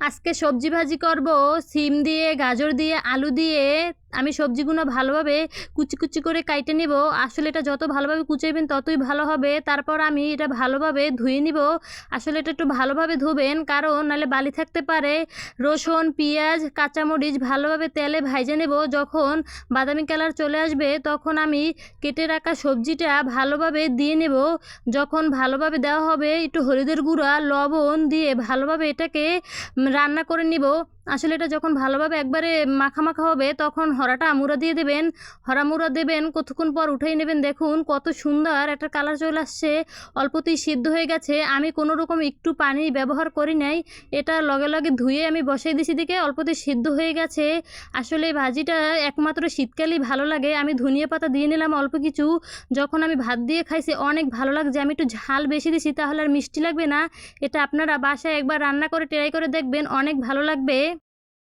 আজকে সবজি ভাজি করব সিম দিয়ে, গাজর দিয়ে, আলু দিয়ে। আমি সবজিগুলো ভালোভাবে কুচি কুচি করে কাইটে নিব। আসলে এটা যত ভালোভাবে কুচাইবেন ততই ভালো হবে। তারপর আমি এটা ভালোভাবে ধুয়ে নিব। আসলে এটা একটু ভালোভাবে ধুবেন, কারণ নাহলে বালি থাকতে পারে। রসুন, পেঁয়াজ, কাঁচামরিচ ভালোভাবে তেলে ভাইজে নেব। যখন বাদামি কালার চলে আসবে তখন আমি কেটে রাখা সবজিটা ভালোভাবে দিয়ে নেব। যখন ভালোভাবে দেওয়া হবে একটু হলুদের গুঁড়া, লবণ দিয়ে ভালোভাবে এটাকে রান্না করে নিব। আসলে এটা যখন ভালোভাবে একবারে মাখা মাখা হবে তখন হরাটা মুড়া দিয়ে দেবেন। হরা মুড়া দেবেন, কতক্ষণ পর উঠাই নেবেন। দেখুন কত সুন্দর একটা কালার চলে আসছে, অল্পতেই সিদ্ধ হয়ে গেছে। আমি কোনো রকম একটু পানি ব্যবহার করি নাই, এটা লগে লগে ধুয়ে আমি বসাই দিছি, দিকে অল্পতেই সিদ্ধ হয়ে গেছে। আসলে এই ভাজিটা একমাত্র শীতকালেই ভালো লাগে। আমি ধনিয়া পাতা দিয়ে নিলাম অল্প কিছু। যখন আমি ভাত দিয়ে খাইছি অনেক ভালো লাগছে। আমি একটু ঝাল বেশি দিছি, তাহলে আর মিষ্টি লাগবে না। এটা আপনারা বাসায় একবার রান্না করে ট্রাই করে দেখবেন, অনেক ভালো লাগবে।